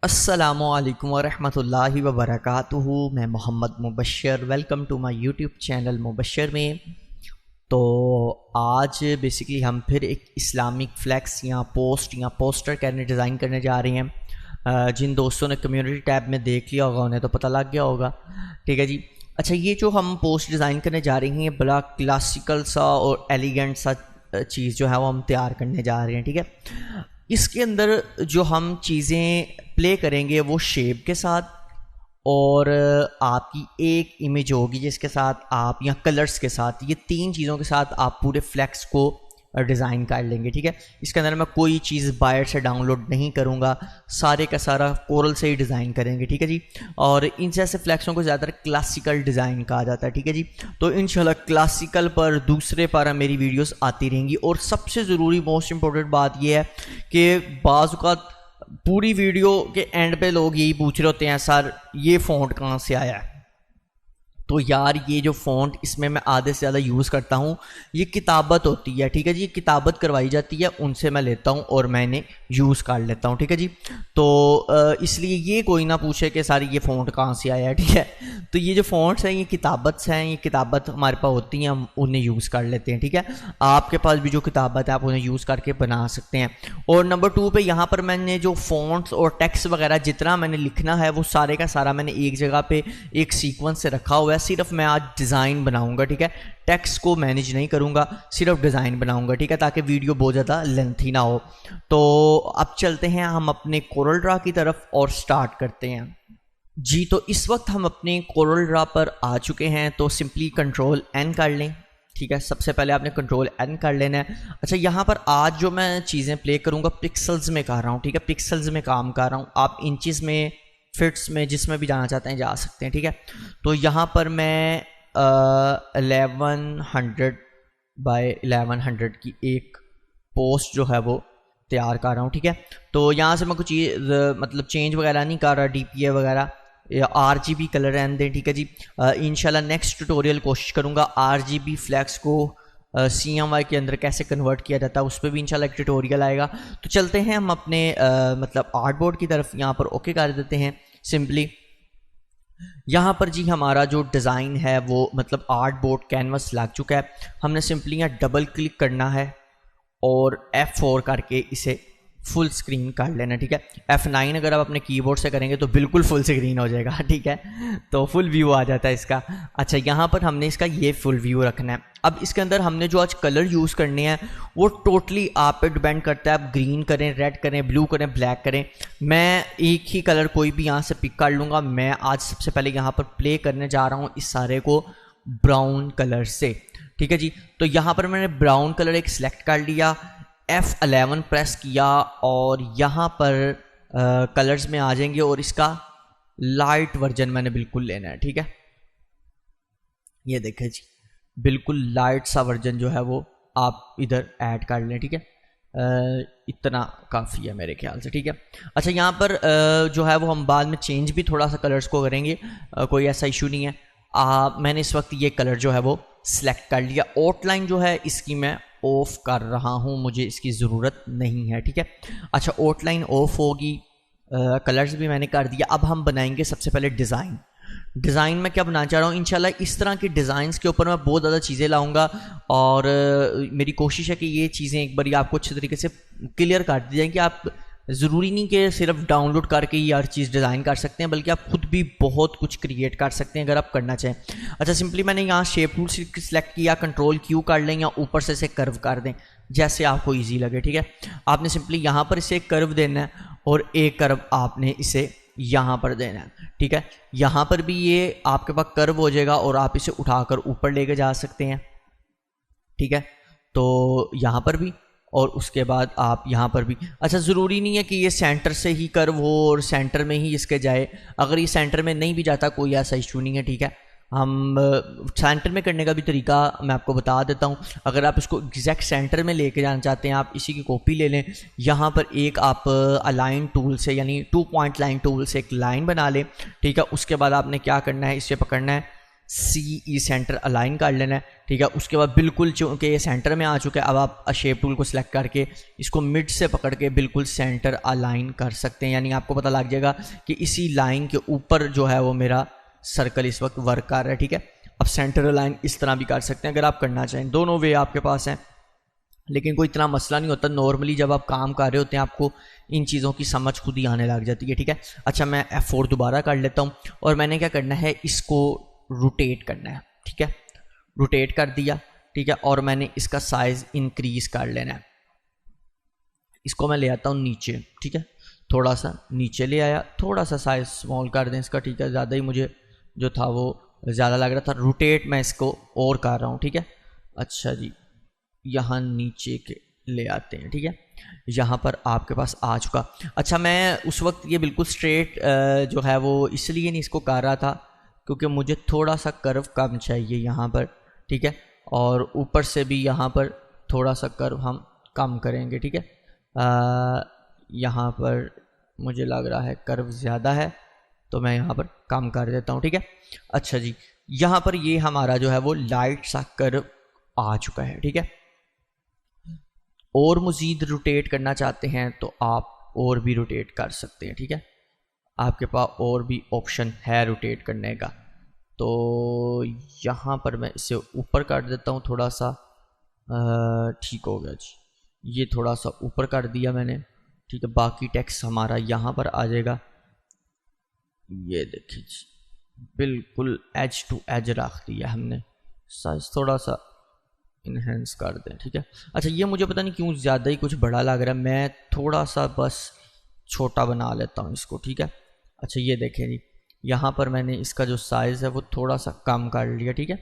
अस्सलामुअलैकुम वरहमतुल्लाहि वबरकातुहू। मैं Mohammed Mubashar, welcome to my YouTube channel Mubashar में। तो आज बेसिकली हम फिर एक इस्लामिक फ्लैक्स या पोस्टर कहने डिज़ाइन करने जा रहे हैं। जिन दोस्तों ने कम्युनिटी टैब में देख लिया होगा उन्हें तो पता लग गया होगा। ठीक है जी। अच्छा, ये जो हम पोस्ट डिज़ाइन करने जा रहे हैं बड़ा क्लासिकल सा और एलिगेंट सा चीज़ जो है वो हम तैयार करने जा रहे हैं। ठीक है, इसके अंदर जो हम चीज़ें प्ले करेंगे वो शेप के साथ और आपकी एक इमेज होगी जिसके साथ आप या कलर्स के साथ, ये तीन चीज़ों के साथ आप पूरे फ्लैक्स को डिज़ाइन कर लेंगे। ठीक है, इसके अंदर मैं कोई चीज़ बाहर से डाउनलोड नहीं करूँगा, सारे का सारा कोरल से ही डिज़ाइन करेंगे। ठीक है जी। और इन जैसे फ्लैक्सों को ज़्यादातर क्लासिकल डिज़ाइन कहा जाता है। ठीक है जी। तो इंशाल्लाह क्लासिकल पर दूसरे पारा मेरी वीडियोस आती रहेंगी। और सबसे ज़रूरी मोस्ट इंपॉर्टेंट बात यह है कि बाज़ औक़ात पूरी वीडियो के एंड पे लोग यही पूछ रहे होते हैं, सर ये फ़ॉन्ट कहाँ से आया है। तो यार ये जो फ़ॉन्ट इसमें मैं आधे से ज़्यादा यूज़ करता हूँ, ये किताबत होती है। ठीक है जी, ये किताबत करवाई जाती है, उनसे मैं लेता हूँ और मैंने यूज़ कर लेता हूँ। ठीक है जी। तो इसलिए ये कोई ना पूछे कि सारी ये फ़ॉन्ट कहाँ से आया है। ठीक है, तो ये जो फ़ॉन्ट्स हैं ये किताबत हैं, ये किताबत हमारे पास होती हैं, हम उन्हें यूज़ कर लेते हैं। ठीक है, आपके पास भी जो किताबत है आप उन्हें यूज़ करके बना सकते हैं। और नंबर 2 पे यहाँ पर मैंने जो फ़ॉन्ट्स और टेक्स्ट वगैरह जितना मैंने लिखना है वो सारे का सारा मैंने एक जगह पे एक सीक्वेंस से रखा हुआ है। सिर्फ मैं आज डिज़ाइन बनाऊंगा। ठीक है, टेक्स्ट को मैनेज नहीं करूंगा, सिर्फ डिज़ाइन बनाऊंगा। ठीक है, ताकि वीडियो बहुत ज़्यादा लेंथी ना हो। तो अब चलते हैं हम अपने कोरल ड्रा की तरफ और स्टार्ट करते हैं जी। तो इस वक्त हम अपने कोरल ड्रा पर आ चुके हैं, तो सिंपली कंट्रोल एन कर लें। ठीक है, सबसे पहले आपने कंट्रोल एन कर लेना है। अच्छा, यहाँ पर आज जो मैं चीज़ें प्ले करूँगा पिक्सल्स में कर रहा हूँ। ठीक है, पिक्सल्स में काम कर रहा हूँ। आप इंचज़ में, फिट्स में, जिसमें भी जाना चाहते हैं जा सकते हैं। ठीक है, तो यहाँ पर मैं 1100 बाय 1100 की एक पोस्ट जो है वो तैयार कर रहा हूँ। ठीक है, तो यहाँ से मैं कुछ मतलब चेंज वगैरह नहीं कर रहा, DPI वगैरह या RGB कलर रहने दें। ठीक है जी। इंशाल्लाह नेक्स्ट ट्यूटोरियल कोशिश करूँगा RGB फ्लैक्स को CMY के अंदर कैसे कन्वर्ट किया जाता है, उस पर भी इंशाल्लाह एक ट्यूटोरियल आएगा। तो चलते हैं हम अपने मतलब आर्टबोर्ड की तरफ। यहाँ पर ओके कर देते हैं सिंपली। यहाँ पर जी हमारा जो डिज़ाइन है वो मतलब आर्टबोर्ड कैनवस लग चुका है। हमने सिंपली यहाँ डबल क्लिक करना है और F4 करके इसे फुल स्क्रीन कर लेना। ठीक है, F9 अगर आप अपने कीबोर्ड से करेंगे तो बिल्कुल फुल स्क्रीन हो जाएगा। ठीक है, तो फुल व्यू आ जाता है इसका। अच्छा, यहाँ पर हमने इसका ये फुल व्यू रखना है। अब इसके अंदर हमने जो आज कलर यूज़ करने हैं वो टोटली आप पे डिपेंड करता है। आप ग्रीन करें, रेड करें, ब्लू करें, ब्लैक करें। मैं एक ही कलर कोई भी यहाँ से पिक कर लूँगा। मैं आज सबसे पहले यहाँ पर प्ले करने जा रहा हूँ इस सारे को ब्राउन कलर से। ठीक है जी, तो यहाँ पर मैंने ब्राउन कलर एक सिलेक्ट कर लिया, F11 प्रेस किया और यहाँ पर कलर्स में आ जाएंगे और इसका लाइट वर्जन मैंने बिल्कुल लेना है। ठीक है, ये देखें जी, बिल्कुल लाइट सा वर्जन जो है वो आप इधर ऐड कर लें। ठीक है, इतना काफ़ी है मेरे ख्याल से। ठीक है, अच्छा यहाँ पर जो है वो हम बाद में चेंज भी थोड़ा सा कलर्स को करेंगे, कोई ऐसा इशू नहीं है। मैंने इस वक्त ये कलर जो है वो सिलेक्ट कर लिया। आउटलाइन जो है इसकी मैं ऑफ कर रहा हूँ, मुझे इसकी ज़रूरत नहीं है। ठीक है, अच्छा आउटलाइन ऑफ होगी, कलर्स भी मैंने कर दिया। अब हम बनाएंगे सबसे पहले डिज़ाइन। डिज़ाइन में क्या बनाना चाह रहा हूँ, इंशाल्लाह इस तरह के डिज़ाइंस के ऊपर मैं बहुत ज़्यादा चीज़ें लाऊंगा और मेरी कोशिश है कि ये चीज़ें एक बार आपको अच्छे तरीके से क्लियर कर दी जाएँ कि आप ज़रूरी नहीं कि सिर्फ डाउनलोड करके ही हर चीज़ डिज़ाइन कर सकते हैं, बल्कि आप खुद भी बहुत कुछ क्रिएट कर सकते हैं अगर आप करना चाहें। अच्छा, सिंपली मैंने यहाँ शेप टूल सेलेक्ट किया, कंट्रोल Q कर लें या ऊपर से इसे कर्व कर दें, जैसे आपको ईजी लगे। ठीक है, आपने सिंपली यहाँ पर इसे कर्व देना है और एक कर्व आपने इसे यहाँ पर देना है। ठीक है, यहाँ पर भी ये आपके पास कर्व हो जाएगा और आप इसे उठाकर ऊपर लेके जा सकते हैं। ठीक है, तो यहाँ पर भी और उसके बाद आप यहाँ पर भी। अच्छा, ज़रूरी नहीं है कि ये सेंटर से ही कर्व हो और सेंटर में ही इसके जाए। अगर ये सेंटर में नहीं भी जाता कोई ऐसा इशू नहीं है। ठीक है, हम सेंटर में करने का भी तरीका मैं आपको बता देता हूँ। अगर आप इसको एग्जैक्ट सेंटर में लेके जाना चाहते हैं, आप इसी की कॉपी ले लें। यहाँ पर एक आप अलाइन टूल से यानी 2 पॉइंट लाइन टूल से एक लाइन बना लें। ठीक है, उसके बाद आपने क्या करना है, इसे पकड़ना है, CE सेंटर अलाइन कर लेना है, ठीक है। उसके बाद बिल्कुल चूँकि ये सेंटर में आ चुका है, अब आप शेप टूल को सिलेक्ट करके इसको मिड से पकड़ के बिल्कुल सेंटर अलाइन कर सकते हैं, यानी आपको पता लग जाएगा कि इसी लाइन के ऊपर जो है वो मेरा सर्कल इस वक्त वर्क कर रहा है, ठीक है। अब सेंटर अलाइन इस तरह भी कर सकते हैं अगर आप करना चाहें, दोनों वे आपके पास हैं, लेकिन कोई इतना मसला नहीं होता। नॉर्मली जब आप काम कर रहे होते हैं आपको इन चीज़ों की समझ खुद ही आने लग जाती है, ठीक है। अच्छा, मैं F4 दोबारा कर लेता हूँ और मैंने क्या करना है, इसको रोटेट करना है, ठीक है। रोटेट कर दिया, ठीक है, और मैंने इसका साइज़ इंक्रीज कर लेना है। इसको मैं ले आता हूँ नीचे, ठीक है, थोड़ा सा नीचे ले आया, थोड़ा सा साइज़ स्मॉल कर दें इसका, ठीक है। ज़्यादा ही मुझे जो था वो ज़्यादा लग रहा था। रोटेट मैं इसको और कर रहा हूँ, ठीक है। अच्छा जी, यहाँ नीचे के ले आते हैं, ठीक है। यहाँ पर आपके पास आ चुका। अच्छा, मैं उस वक्त ये बिल्कुल स्ट्रेट जो है वो इसलिए नहीं इसको कर रहा था क्योंकि मुझे थोड़ा सा कर्व कम चाहिए यहाँ पर, ठीक है, और ऊपर से भी यहाँ पर थोड़ा सा कर्व हम कम करेंगे, ठीक है। यहाँ पर मुझे लग रहा है कर्व ज़्यादा है तो मैं यहाँ पर कम कर देता हूँ, ठीक है। अच्छा जी, यहाँ पर ये हमारा जो है वो लाइट सा कर्व आ चुका है, ठीक है। और मज़ीद रोटेट करना चाहते हैं तो आप और भी रोटेट कर सकते हैं, ठीक है। आपके पास और भी ऑप्शन है रोटेट करने का। तो यहाँ पर मैं इसे ऊपर कर देता हूँ थोड़ा सा, ठीक हो गया जी, ये थोड़ा सा ऊपर कर दिया मैंने, ठीक है। बाकी टेक्स्ट हमारा यहाँ पर आ जाएगा, ये देखिए जी, बिल्कुल एज टू एज रख दिया हमने। साइज थोड़ा सा इन्हेंस कर दें, ठीक है। अच्छा, ये मुझे पता नहीं क्यों ज़्यादा ही कुछ बड़ा लग रहा है, मैं थोड़ा सा बस छोटा बना लेता हूँ इसको, ठीक है। अच्छा, ये देखें जी, यहाँ पर मैंने इसका जो साइज़ है वो थोड़ा सा कम कर लिया, ठीक है,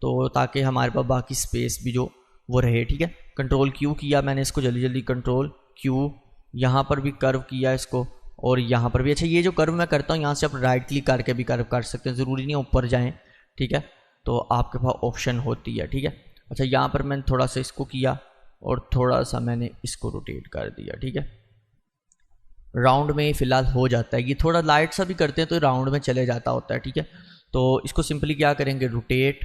तो ताकि हमारे पास बाकी स्पेस भी जो वो रहे, ठीक है। कंट्रोल Q किया मैंने इसको, जल्दी जल्दी कंट्रोल Q, यहाँ पर भी कर्व किया इसको और यहाँ पर भी। अच्छा, ये जो कर्व मैं करता हूँ यहाँ से आप राइट क्लिक करके भी कर्व कर सकते हैं, ज़रूरी नहीं ऊपर जाएँ, ठीक है, तो आपके पास ऑप्शन होती है, ठीक है। अच्छा, यहाँ पर मैंने थोड़ा सा इसको किया और थोड़ा सा मैंने इसको रोटेट कर दिया, ठीक है। राउंड में फ़िलहाल हो जाता है, ये थोड़ा लाइट सा भी करते हैं तो राउंड में चले जाता होता है, ठीक है। तो इसको सिंपली क्या करेंगे, रोटेट,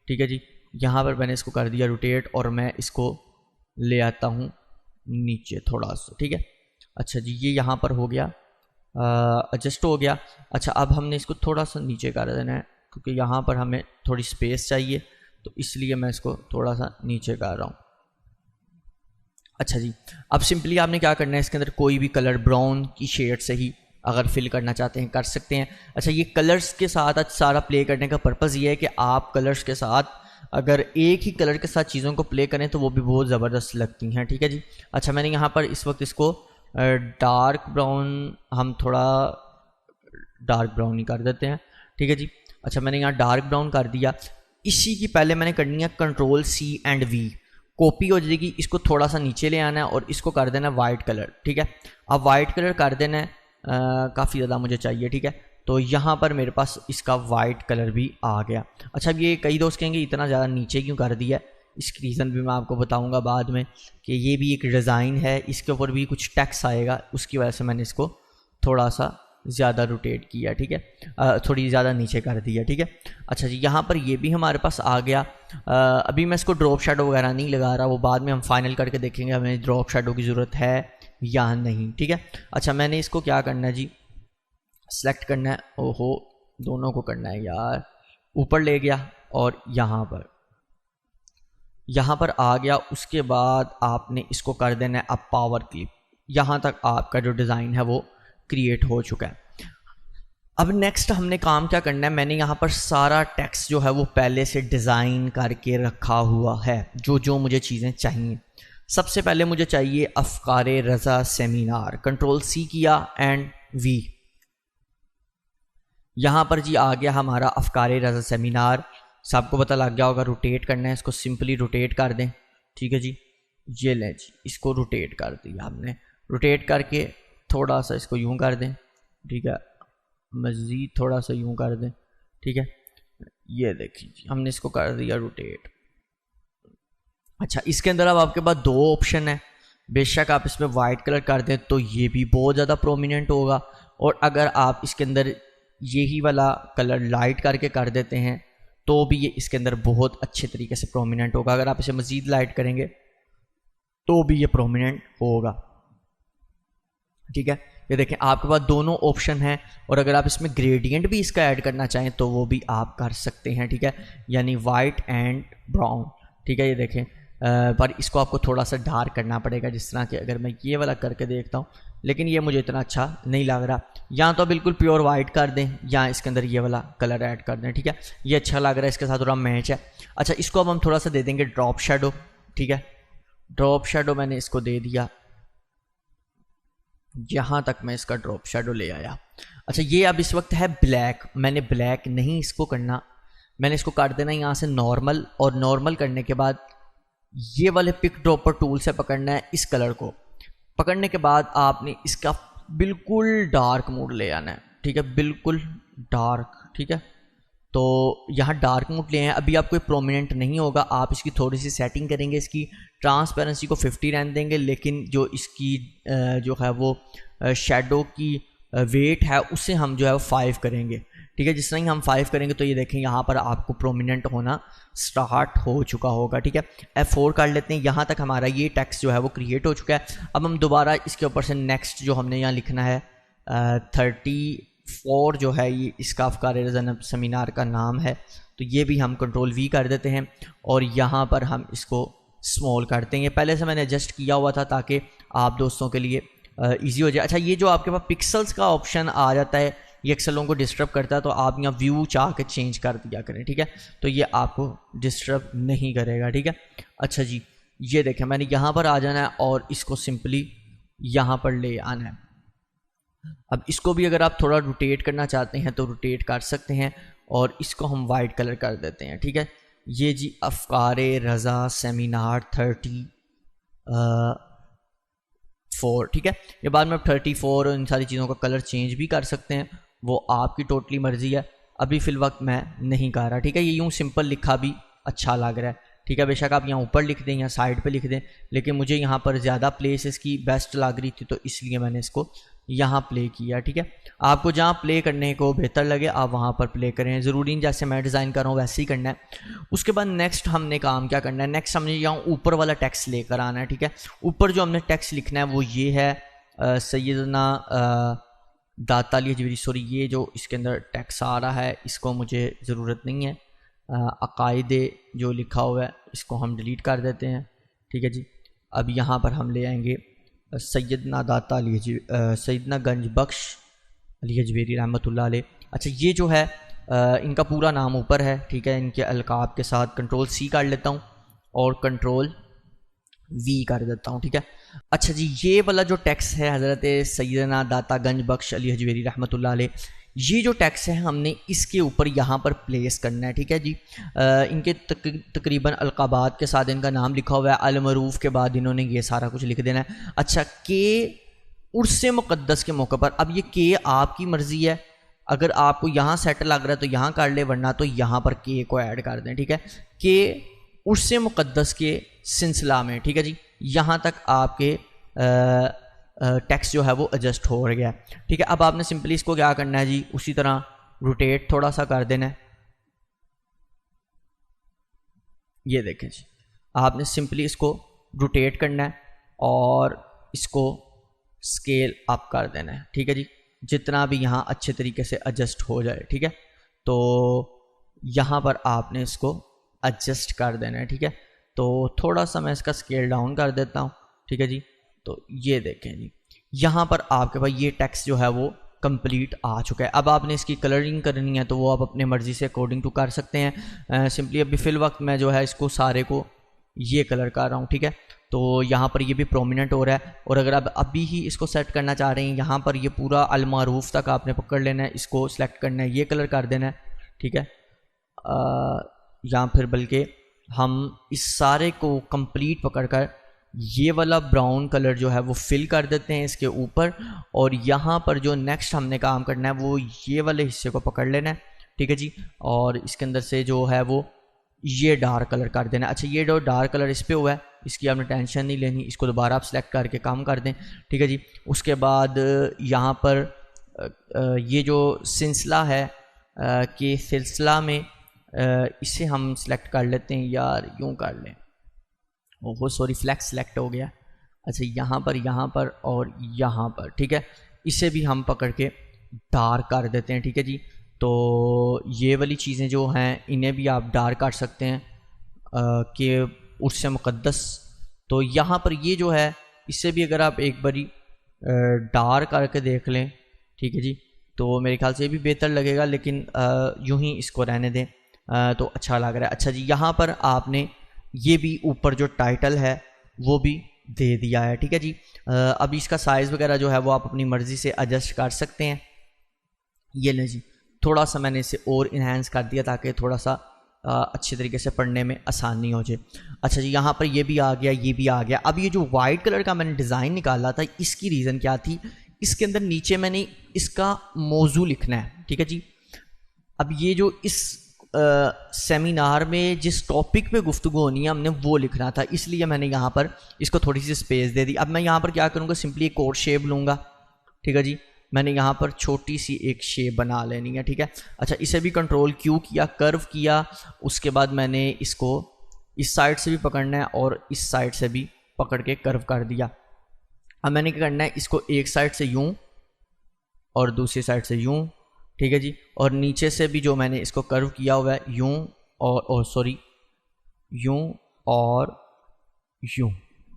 ठीक है जी। यहाँ पर मैंने इसको कर दिया रोटेट और मैं इसको ले आता हूँ नीचे थोड़ा सा, ठीक है। अच्छा जी, ये यहाँ पर हो गया, एडजस्ट हो गया। अच्छा, अब हमने इसको थोड़ा सा नीचे कर देना है क्योंकि यहाँ पर हमें थोड़ी स्पेस चाहिए, तो इसलिए मैं इसको थोड़ा सा नीचे कर रहा हूँ। अच्छा जी, अब सिंपली आपने क्या करना है, इसके अंदर कोई भी कलर ब्राउन की शेड से ही अगर फिल करना चाहते हैं कर सकते हैं। अच्छा, ये कलर्स के साथ आज सारा प्ले करने का पर्पज़ ये है कि आप कलर्स के साथ अगर एक ही कलर के साथ चीज़ों को प्ले करें तो वो भी बहुत ज़बरदस्त लगती हैं, ठीक है जी। अच्छा, मैंने यहाँ पर इस वक्त इसको डार्क ब्राउन, हम थोड़ा डार्क ब्राउन ही कर देते हैं, ठीक है जी। अच्छा, मैंने यहाँ डार्क ब्राउन कर दिया। इसी की पहले मैंने करनी है control C and V, copy हो जाएगी, इसको थोड़ा सा नीचे ले आना है और इसको कर देना है वाइट कलर, ठीक है। अब वाइट कलर कर देना है, काफ़ी ज़्यादा मुझे चाहिए, ठीक है। तो यहाँ पर मेरे पास इसका वाइट कलर भी आ गया। अच्छा, अब ये कई दोस्त कहेंगे इतना ज़्यादा नीचे क्यों कर दिया, इसकी रीज़न भी मैं आपको बताऊँगा बाद में कि ये भी एक डिज़ाइन है, इसके ऊपर भी कुछ टेक्स्ट आएगा, उसकी वजह से मैंने इसको थोड़ा सा ज़्यादा रोटेट किया, ठीक है, थोड़ी ज़्यादा नीचे कर दिया, ठीक है। अच्छा जी, यहाँ पर ये भी हमारे पास आ गया। अभी मैं इसको ड्रॉप शैडो वगैरह नहीं लगा रहा, वो बाद में हम फाइनल करके देखेंगे हमें ड्रॉप शैडो की ज़रूरत है या नहीं, ठीक है। अच्छा, मैंने इसको क्या करना है जी, सेलेक्ट करना है, ओहो दोनों को करना है यार, ऊपर ले गया और यहाँ पर आ गया। उसके बाद आपने इसको कर देना है अब पावर क्लिप, यहाँ तक आपका जो डिज़ाइन है वो क्रिएट हो चुका है। अब नेक्स्ट हमने काम क्या करना है, मैंने यहाँ पर सारा टेक्स्ट जो है वो पहले से डिज़ाइन करके रखा हुआ है, जो जो मुझे चीज़ें चाहिए। सबसे पहले मुझे चाहिए अफकारे रज़ा सेमिनार, कंट्रोल C किया एंड V, यहाँ पर जी आ गया हमारा अफकारे रज़ा सेमिनार। सबको पता लग गया होगा, रोटेट करना है, इसको सिंपली रोटेट कर दें, ठीक है जी। ये लें जी, इसको रोटेट कर दिया हमने, रोटेट करके थोड़ा सा इसको यूं कर दें, ठीक है, मज़ीद थोड़ा सा यूं कर दें, ठीक है। ये देखिए हमने इसको कर दिया रोटेट। अच्छा, इसके अंदर अब आपके पास दो ऑप्शन है, बेशक आप इसमें वाइट कलर कर दें तो ये भी बहुत ज़्यादा प्रोमिनेंट होगा, और अगर आप इसके अंदर यही वाला कलर लाइट करके कर देते हैं तो भी ये इसके अंदर बहुत अच्छे तरीके से प्रोमिनेंट होगा। अगर आप इसे मज़ीद लाइट करेंगे तो भी ये प्रोमिनेंट होगा, ठीक है। ये देखें आपके पास दोनों ऑप्शन हैं, और अगर आप इसमें ग्रेडियंट भी इसका ऐड करना चाहें तो वो भी आप कर सकते हैं, ठीक है, यानी वाइट एंड ब्राउन, ठीक है। ये देखें पर इसको आपको थोड़ा सा डार्क करना पड़ेगा, जिस तरह कि अगर मैं ये वाला करके देखता हूँ, लेकिन ये मुझे इतना अच्छा नहीं लग रहा। या तो बिल्कुल प्योर वाइट कर दें या इसके अंदर ये वाला कलर ऐड कर दें, ठीक है, ये अच्छा लग रहा है, इसके साथ थोड़ा मैच है। अच्छा, इसको अब हम थोड़ा सा दे देंगे ड्रॉप शेडो, ठीक है। ड्रॉप शेडो मैंने इसको दे दिया, यहाँ तक मैं इसका ड्रॉप शेडो ले आया। अच्छा, ये अब इस वक्त है ब्लैक, मैंने ब्लैक नहीं इसको करना, मैंने इसको काट देना यहाँ से नॉर्मल, और नॉर्मल करने के बाद ये वाले पिक ड्रॉपर टूल से पकड़ना है इस कलर को। पकड़ने के बाद आपने इसका बिल्कुल डार्क मोड ले आना है, ठीक है, बिल्कुल डार्क, ठीक है। तो यहाँ डार्क मोड ले आए, अभी आप कोई प्रोमिनेंट नहीं होगा, आप इसकी थोड़ी सी सेटिंग करेंगे, इसकी ट्रांसपेरेंसी को 50 रहने देंगे, लेकिन जो इसकी जो है वो शेडो की वेट है उससे हम जो है वो 5 करेंगे, ठीक है। जिस तरह ही हम 5 करेंगे तो ये देखें यहाँ पर आपको प्रोमिनेंट होना स्टार्ट हो चुका होगा, ठीक है। F4 कर लेते हैं, यहाँ तक हमारा ये टेक्स्ट जो है वो क्रिएट हो चुका है। अब हम दोबारा इसके ऊपर से नेक्स्ट जो हमने यहाँ लिखना है 34 जो है ये इसका अफकार ज़नब सेमिनार का नाम है, तो ये भी हम कंट्रोल V कर देते हैं और यहाँ पर हम इसको स्मॉल करते हैं। ये पहले से मैंने एडजस्ट किया हुआ था ताकि आप दोस्तों के लिए ईजी हो जाए। अच्छा, ये जो आपके पास पिक्सल्स का ऑप्शन आ जाता है ये अक्सर लोगों को डिस्टर्ब करता है, तो आप यहाँ व्यू चाह के चेंज कर दिया करें, ठीक है, तो ये आपको डिस्टर्ब नहीं करेगा, ठीक है। अच्छा जी, ये देखें मैंने यहाँ पर आ जाना है और इसको सिंपली यहाँ पर ले आना है। अब इसको भी अगर आप थोड़ा रोटेट करना चाहते हैं तो रोटेट कर सकते हैं और इसको हम वाइट कलर कर देते हैं, ठीक है। ये जी अफकार रज़ा सेमिनार 34, ठीक है। ये बाद में 34 और इन सारी चीज़ों का कलर चेंज भी कर सकते हैं, वो आपकी टोटली मर्जी है, अभी फ़िल वक्त मैं नहीं कर रहा, ठीक है। ये यूँ सिंपल लिखा भी अच्छा लग रहा है, ठीक है। बेशक आप यहाँ ऊपर लिख दें या साइड पे लिख दें, लेकिन मुझे यहाँ पर ज़्यादा प्लेस इसकी बेस्ट लग रही थी तो इसलिए मैंने इसको यहाँ प्ले किया, ठीक है। आपको जहाँ प्ले करने को बेहतर लगे आप वहाँ पर प्ले करें, ज़रूरी नहीं जैसे मैं डिज़ाइन कर रहा हूँ वैसे ही करना है। उसके बाद नेक्स्ट हमने काम क्या करना है, नेक्स्ट हमने यहाँ ऊपर वाला टेक्स्ट लेकर आना है, ठीक है। ऊपर जो हमने टेक्स्ट लिखना है वो ये है सैयदना दाता अली हजवेरी, सॉरी ये जो इसके अंदर टेक्स्ट आ रहा है इसको मुझे ज़रूरत नहीं है, अकायदे जो लिखा हुआ है इसको हम डिलीट कर देते हैं, ठीक है जी। अब यहाँ पर हम ले आएंगे सैयदना दाता अली सैयदना गंज बख्श अली हजवेरी रहमतुल्लाह अलैह। अच्छा, ये जो है इनका पूरा नाम ऊपर है, ठीक है, इनके अलकाब के साथ कंट्रोल C कर लेता हूँ और कंट्रोल V कर देता हूँ, ठीक है। अच्छा जी, ये वाला जो टेक्स्ट है हज़रत सैयदना दाता गंज बख्श अली हजवेरी रहमतुल्लाह अलैह, ये जो टेक्स्ट है हमने इसके ऊपर यहाँ पर प्लेस करना है, ठीक है जी। इनके तकरीबन अलकाबात के साथ इनका नाम लिखा हुआ है, अलमरूफ़ के बाद इन्होंने ये सारा कुछ लिख देना है। अच्छा, के उर्स मुक़द्दस के मौके पर, अब ये के आपकी मर्ज़ी है, अगर आपको यहाँ सेट लग रहा है तो यहाँ कर ले, वरना तो यहाँ पर के को ऐड कर दें, ठीक है। के उर्स मुक़द्दस के सिलसिला में, ठीक है जी, यहाँ तक आपके टेक्स्ट जो है वो एडजस्ट हो गया, ठीक है। अब आपने सिंपली इसको क्या करना है जी, उसी तरह रोटेट थोड़ा सा कर देना है, ये देखें जी, आपने सिंपली इसको रोटेट करना है और इसको स्केल अप कर देना है, ठीक है जी, जितना भी यहाँ अच्छे तरीके से एडजस्ट हो जाए, ठीक है। तो यहाँ पर आपने इसको एडजस्ट कर देना है, ठीक है। तो थोड़ा सा मैं इसका स्केल डाउन कर देता हूँ, ठीक है जी। तो ये देखें जी, यहाँ पर आपके पास ये टेक्स्ट जो है वो कंप्लीट आ चुका है। अब आपने इसकी कलरिंग करनी है तो वो आप अपने मर्ज़ी से अकॉर्डिंग टू कर सकते हैं। सिंपली अभी फ़िल वक्त मैं जो है इसको सारे को ये कलर कर रहा हूँ, ठीक है। तो यहाँ पर ये भी प्रोमिनेंट हो रहा है, और अगर आप अभी ही इसको सेट करना चाह रहे हैं, यहाँ पर ये पूरा अलमारूफ तक आपने पकड़ लेना है, इसको सिलेक्ट करना है, ये कलर कर देना है, ठीक है। या फिर बल्कि हम इस सारे को कंप्लीट पकड़कर ये वाला ब्राउन कलर जो है वो फिल कर देते हैं इसके ऊपर, और यहाँ पर जो नेक्स्ट हमने काम करना है वो ये वाले हिस्से को पकड़ लेना है, ठीक है जी, और इसके अंदर से जो है वो ये डार्क कलर कर देना है। अच्छा, ये जो डार्क कलर इस पर हुआ है इसकी आपने टेंशन नहीं लेनी, इसको दोबारा आप सेलेक्ट करके काम कर दें, ठीक है जी। उसके बाद यहाँ पर ये जो सिलसिला है कि सिलसिला में इसे हम सिलेक्ट कर लेते हैं यार, यूँ कर लें। ओहो सॉरी, फ्लैक्स सिलेक्ट हो गया। अच्छा यहाँ पर और यहाँ पर, ठीक है। इसे भी हम पकड़ के डार्क कर देते हैं, ठीक है जी। तो ये वाली चीज़ें जो हैं इन्हें भी आप डार्क कर सकते हैं कि उससे मुक़द्दस। तो यहाँ पर ये जो है इससे भी अगर आप एक बारी डार्क करके देख लें, ठीक है जी, तो मेरे ख्याल से ये भी बेहतर लगेगा, लेकिन यूं ही इसको रहने दें तो अच्छा लग रहा है। अच्छा जी, यहाँ पर आपने ये भी ऊपर जो टाइटल है वो भी दे दिया है, ठीक है जी। अब इसका साइज़ वगैरह जो है वो आप अपनी मर्ज़ी से एडजस्ट कर सकते हैं। ये लें जी, थोड़ा सा मैंने इसे और इन्हेंस कर दिया ताकि थोड़ा सा अच्छे तरीके से पढ़ने में आसानी हो जाए। अच्छा जी, यहाँ पर ये भी आ गया, ये भी आ गया। अब ये जो वाइट कलर का मैंने डिज़ाइन निकाला था, इसकी रीज़न क्या थी, इसके अंदर नीचे मैंने इसका मौजू लिखना है, ठीक है जी। अब ये जो इस सेमिनार में जिस टॉपिक पे गुफ्तगू होनी है हमने वो लिखना था, इसलिए मैंने यहाँ पर इसको थोड़ी सी स्पेस दे दी। अब मैं यहाँ पर क्या करूँगा, सिंपली एक और शेप लूँगा, ठीक है जी। मैंने यहाँ पर छोटी सी एक शेप बना लेनी है, ठीक है। अच्छा, इसे भी कंट्रोल क्यू किया, कर्व किया, उसके बाद मैंने इसको इस साइड से भी पकड़ना है और इस साइड से भी पकड़ के कर्व कर दिया। अब मैंने क्या करना है, इसको एक साइड से यूं और दूसरी साइड से यूं, ठीक है जी। और नीचे से भी जो मैंने इसको कर्व किया हुआ है यूं और सॉरी यूं और यूं,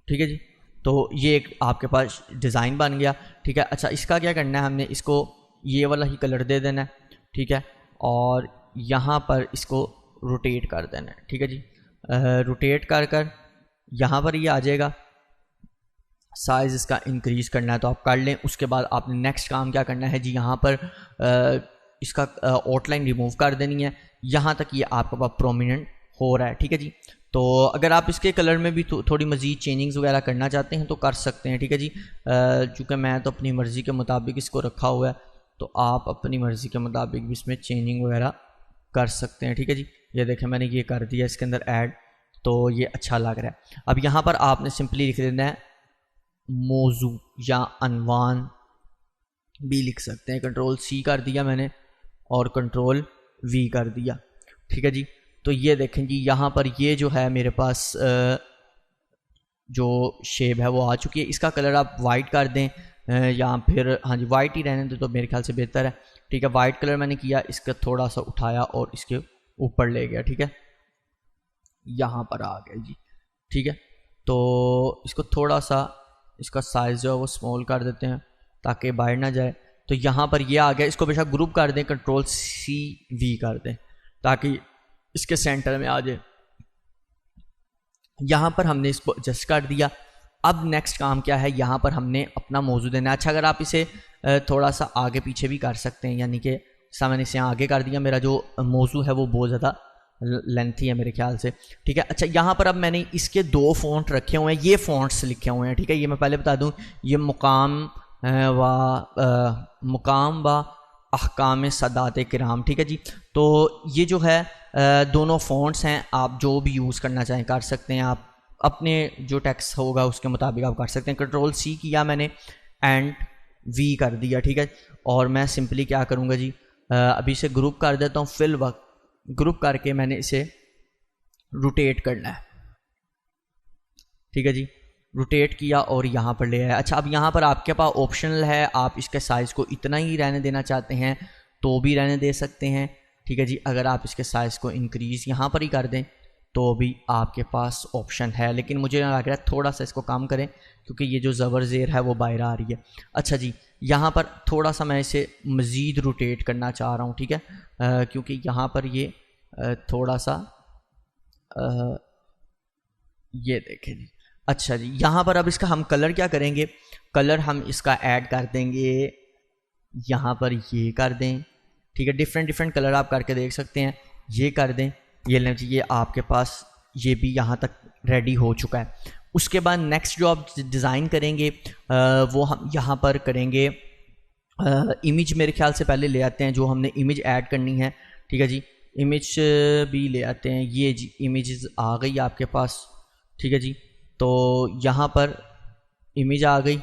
ठीक है जी। तो ये एक आपके पास डिज़ाइन बन गया, ठीक है। अच्छा, इसका क्या करना है, हमने इसको ये वाला ही कलर दे देना है, ठीक है। और यहाँ पर इसको रोटेट कर देना है, ठीक है जी। रोटेट कर यहाँ पर ये आ जाएगा। साइज़ इसका इंक्रीज़ करना है तो आप कर लें। उसके बाद आपने नेक्स्ट काम क्या करना है जी, यहाँ पर इसका आउटलाइन रिमूव कर देनी है, यहाँ तक ये आपके पास प्रोमिनेंट हो रहा है, ठीक है जी। तो अगर आप इसके कलर में भी थोड़ी मज़ीद चेंजिंग्स वगैरह करना चाहते हैं तो कर सकते हैं, ठीक है जी। चूँकि मैं तो अपनी मर्ज़ी के मुताबिक इसको रखा हुआ है, तो आप अपनी मर्ज़ी के मुताबिक भी इसमें चेंजिंग वगैरह कर सकते हैं, ठीक है जी। ये देखें मैंने ये कर दिया इसके अंदर ऐड, तो ये अच्छा लग रहा है। अब यहाँ पर आपने सिंपली लिख देना है मौजू या अनवान भी लिख सकते हैं। कंट्रोल सी कर दिया मैंने और कंट्रोल वी कर दिया, ठीक है जी। तो ये देखें जी, यहाँ पर ये जो है मेरे पास जो शेप है वो आ चुकी है। इसका कलर आप वाइट कर दें या फिर हाँ जी वाइट ही रहने दें तो मेरे ख्याल से बेहतर है, ठीक है। वाइट कलर मैंने किया, इसका थोड़ा सा उठाया और इसके ऊपर ले गया, ठीक है। यहाँ पर आ गया जी, ठीक है। तो इसको थोड़ा सा इसका साइज़ जो है वो स्मॉल कर देते हैं ताकि बाहर ना जाए। तो यहाँ पर ये आ गया, इसको बेशक ग्रुप कर दें, कंट्रोल सी वी कर दें ताकि इसके सेंटर में आ जाए। यहाँ पर हमने इसको एडजस्ट कर दिया। अब नेक्स्ट काम क्या है, यहाँ पर हमने अपना मौजू देना है। अच्छा, अगर आप इसे थोड़ा सा आगे पीछे भी कर सकते हैं, यानी कि मैंने इसे आगे कर दिया, मेरा जो मौजू है वो बहुत ज़्यादा लेंथी है मेरे ख्याल से, ठीक है। अच्छा, यहाँ पर अब मैंने इसके दो फ़ॉन्ट रखे हुए हैं, ये फ़ॉन्ट्स लिखे हुए हैं, ठीक है। ये मैं पहले बता दूँ, ये मुकाम व अहकाम सदात किराम, ठीक है जी। तो ये जो है दोनों फ़ॉन्ट्स हैं, आप जो भी यूज़ करना चाहें कर सकते हैं, आप अपने जो टेक्स्ट होगा उसके मुताबिक आप कर सकते हैं। कंट्रोल सी किया मैंने एंड वी कर दिया, ठीक है। और मैं सिंपली क्या करूँगा जी, अभी इसे ग्रुप कर देता हूँ। फिल वक्त ग्रुप करके मैंने इसे रोटेट करना है, ठीक है जी। रोटेट किया और यहाँ पर ले आया। अच्छा, अब यहाँ पर आपके पास ऑप्शनल है, आप इसके साइज़ को इतना ही रहने देना चाहते हैं तो भी रहने दे सकते हैं, ठीक है जी। अगर आप इसके साइज़ को इंक्रीज़ यहाँ पर ही कर दें तो भी आपके पास ऑप्शन है, लेकिन मुझे लग रहा है थोड़ा सा इसको कम करें क्योंकि ये जो ज़बर ज़ेर है वो बाहर आ रही है। अच्छा जी, यहाँ पर थोड़ा सा मैं इसे मज़ीद रोटेट करना चाह रहा हूँ, ठीक है, क्योंकि यहाँ पर ये थोड़ा सा ये देखें जी। अच्छा जी, यहाँ पर अब इसका हम कलर क्या करेंगे, कलर हम इसका ऐड कर देंगे, यहाँ पर ये कर दें, ठीक है। डिफरेंट कलर आप करके देख सकते हैं, ये कर दें, ये लें जी, ये आपके पास ये भी यहाँ तक रेडी हो चुका है। उसके बाद नेक्स्ट जो आप डिज़ाइन करेंगे वो हम यहाँ पर करेंगे इमेज, मेरे ख्याल से पहले ले आते हैं जो हमने इमेज ऐड करनी है, ठीक है जी। इमेज भी ले आते हैं, ये जी इमेजेस आ गई आपके पास, ठीक है जी। तो यहाँ पर इमेज आ गई।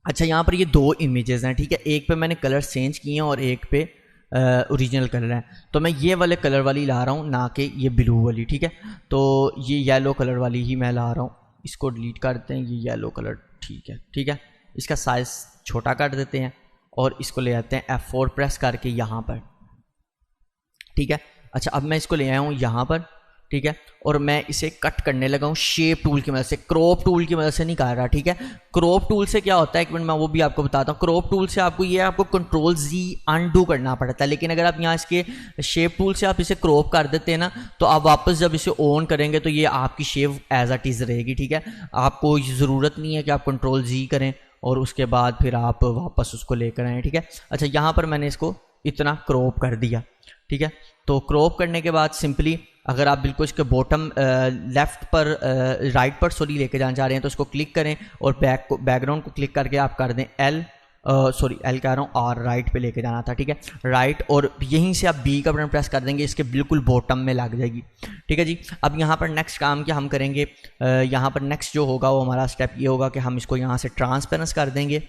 अच्छा, यहाँ पर ये दो इमेजेस हैं, ठीक है। एक पे मैंने कलर चेंज किए हैं और एक पे ओरिजिनल कलर हैं। तो मैं ये वाले कलर वाली ला रहा हूँ, ना कि ये ब्लू वाली, ठीक है। तो ये येलो कलर वाली ही मैं ला रहा हूँ। इसको डिलीट कर देते हैं, ये येलो कलर, ठीक है, ठीक है। इसका साइज़ छोटा कर देते हैं और इसको ले आते हैं F4 प्रेस करके यहाँ पर, ठीक है। अच्छा, अब मैं इसको ले आया हूँ यहाँ पर, ठीक है, और मैं इसे कट करने लगा हूँ शेप टूल की मदद से, क्रॉप टूल की मदद से नहीं कर रहा, ठीक है। क्रॉप टूल से क्या होता है, एक मिनट मैं वो भी आपको बताता हूँ। क्रॉप टूल से आपको ये आपको कंट्रोल Z अनडू करना पड़ता है, लेकिन अगर आप यहाँ इसके शेप टूल से आप इसे क्रॉप कर देते हैं ना, तो आप वापस जब इसे ऑन करेंगे तो ये आपकी शेप एज इट इज़ रहेगी, ठीक है। आपको ज़रूरत नहीं है कि आप कंट्रोल Z करें और उसके बाद फिर आप वापस उसको लेकर आएँ, ठीक है। अच्छा, यहाँ पर मैंने इसको इतना क्रॉप कर दिया, ठीक है। तो क्रॉप करने के बाद सिंपली अगर आप बिल्कुल इसके बॉटम लेफ्ट पर राइट पर सॉरी लेके जाना चाह रहे हैं तो इसको क्लिक करें और बैकग्राउंड को क्लिक करके आप कर दें एल कह रहा हूँ और राइट पे लेके जाना था, ठीक है, राइट, और यहीं से आप बी का बटन प्रेस कर देंगे, इसके बिल्कुल बॉटम में लग जाएगी, ठीक है जी। अब यहाँ पर नेक्स्ट काम क्या हम करेंगे, यहाँ पर नेक्स्ट जो होगा वो हमारा स्टेप ये होगा कि हम इसको यहाँ से ट्रांसपेरेंस कर देंगे।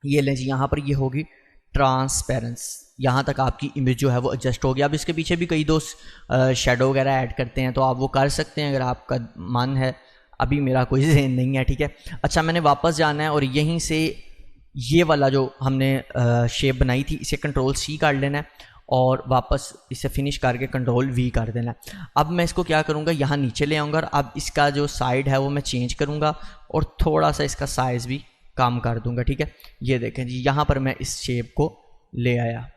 ये लें जी, यहाँ पर ये होगी ट्रांसपेरेंस, यहाँ तक आपकी इमेज जो है वो एडजस्ट हो गया। अब इसके पीछे भी कई दोस्त शेडो वगैरह ऐड करते हैं, तो आप वो कर सकते हैं अगर आपका मन है, अभी मेरा कोई ज़हन नहीं है, ठीक है। अच्छा, मैंने वापस जाना है और यहीं से ये वाला जो हमने शेप बनाई थी इसे कंट्रोल C कर लेना है और वापस इसे फिनिश करके कंट्रोल V कर देना है। अब मैं इसको क्या करूँगा, यहाँ नीचे ले आऊँगा और अब इसका जो साइड है वो मैं चेंज करूँगा और थोड़ा सा इसका साइज़ भी कम कर दूँगा, ठीक है। ये देखें जी, यहाँ पर मैं इस शेप को ले आया,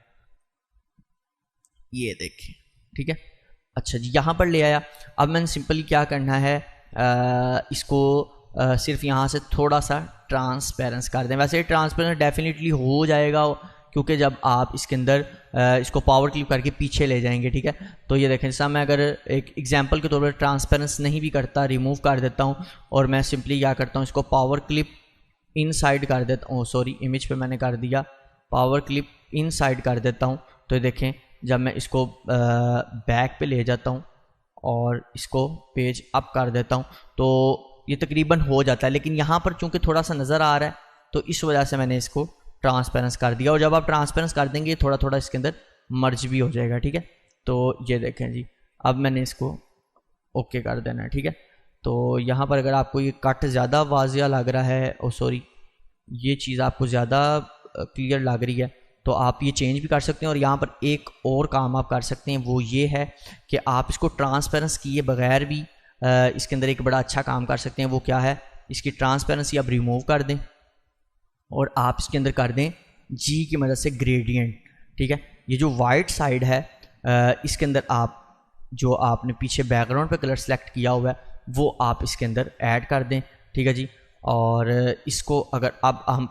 ये देखें, ठीक है। अच्छा जी, यहाँ पर ले आया। अब मैंने सिंपली क्या करना है, इसको सिर्फ यहाँ से थोड़ा सा ट्रांसपेरेंस कर दें। वैसे ट्रांसपेरेंस डेफिनेटली हो जाएगा क्योंकि जब आप इसके अंदर इसको पावर क्लिप करके पीछे ले जाएंगे, ठीक है। तो ये देखें, जैसा मैं अगर एक एग्जांपल के तौर पर ट्रांसपेरेंस नहीं भी करता, रिमूव कर देता हूँ और मैं सिंपली क्या करता हूँ, इसको पावर क्लिप इनसाइड कर देता हूँ, सॉरी इमेज पे मैंने कर दिया, पावर क्लिप इनसाइड कर देता हूँ। तो ये देखें, जब मैं इसको बैक पे ले जाता हूँ और इसको पेज अप कर देता हूँ तो ये तकरीबन हो जाता है, लेकिन यहाँ पर चूंकि थोड़ा सा नज़र आ रहा है तो इस वजह से मैंने इसको ट्रांसपेरेंस कर दिया। और जब आप ट्रांसपेरेंस कर देंगे थोड़ा थोड़ा इसके अंदर मर्ज भी हो जाएगा, ठीक है। तो ये देखें जी, अब मैंने इसको ओके कर देना है, ठीक है। तो यहाँ पर अगर आपको ये कट ज़्यादा वाज़िया लग रहा है, ओ सॉरी ये चीज़ आपको ज़्यादा क्लियर लग रही है तो आप ये चेंज भी कर सकते हैं। और यहाँ पर एक और काम आप कर सकते हैं, वो ये है कि आप इसको ट्रांसपेरेंस किए बगैर भी इसके अंदर एक बड़ा अच्छा काम कर सकते हैं। वो क्या है, इसकी ट्रांसपेरेंसी आप रिमूव कर दें और आप इसके अंदर कर दें जी की मदद से ग्रेडियंट, ठीक है। ये जो वाइट साइड है इसके अंदर आप जो आपने पीछे बैकग्राउंड पे कलर सेलेक्ट किया हुआ है वो आप इसके अंदर ऐड कर दें, ठीक है जी। और इसको अगर अब हम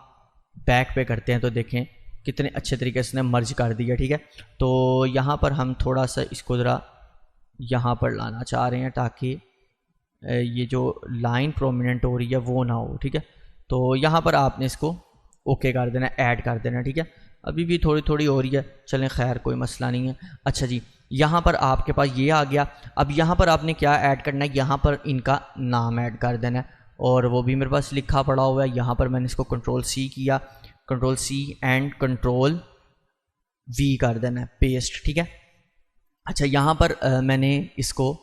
बैक पे करते हैं तो देखें कितने अच्छे तरीके से इसने मर्ज कर दिया, ठीक है। तो यहाँ पर हम थोड़ा सा इसको ज़रा यहाँ पर लाना चाह रहे हैं ताकि ये जो लाइन प्रोमिनेंट हो रही है वो ना हो, ठीक है। तो यहाँ पर आपने इसको ओके कर देना, ऐड कर देना, ठीक है। अभी भी थोड़ी थोड़ी हो रही है, चलें खैर कोई मसला नहीं है। अच्छा जी, यहाँ पर आपके पास ये आ गया। अब यहाँ पर आपने क्या ऐड करना है, यहाँ पर इनका नाम ऐड कर देना है और वो भी मेरे पास लिखा पड़ा हुआ है। यहाँ पर मैंने इसको कंट्रोल C किया, control C and control V कर देना है, पेस्ट, ठीक है। अच्छा, यहाँ पर मैंने इसको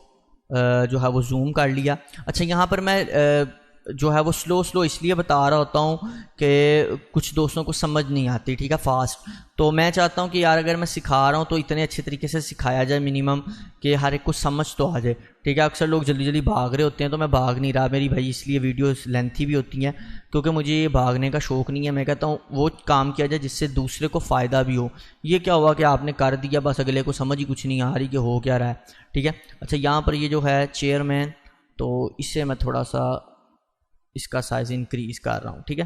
जो है वो जूम कर लिया। अच्छा, यहाँ पर मैं जो है वो स्लो इसलिए बता रहा होता हूँ कि कुछ दोस्तों को समझ नहीं आती, ठीक है, फास्ट। तो मैं चाहता हूँ कि यार अगर मैं सिखा रहा हूँ तो इतने अच्छे तरीके से सिखाया जाए मिनिमम कि हर एक को समझ तो आ जाए, ठीक है। अक्सर लोग जल्दी जल्दी भाग रहे होते हैं तो मैं भाग नहीं रहा मेरी भाई, इसलिए वीडियो लेंथी भी होती हैं क्योंकि मुझे ये भागने का शौक़ नहीं है। मैं कहता हूँ वो काम किया जाए जिससे दूसरे को फ़ायदा भी हो। ये क्या हुआ कि आपने कर दिया, बस अगले को समझ ही कुछ नहीं आ रही कि हो क्या रहा है, ठीक है। अच्छा, यहाँ पर ये जो है चेयरमैन, तो इससे मैं थोड़ा सा इसका साइज़ इंक्रीज़ कर रहा हूँ, ठीक है।